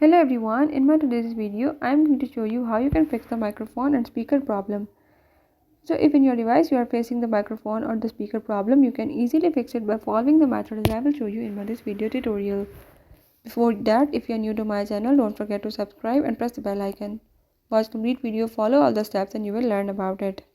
Hello everyone, in my today's video, I am going to show you how you can fix the microphone and speaker problem. So if in your device you are facing the microphone or the speaker problem, you can easily fix it by following the methods I will show you in this video tutorial. Before that, if you are new to my channel, don't forget to subscribe and press the bell icon. Watch complete video, follow all the steps and you will learn about it.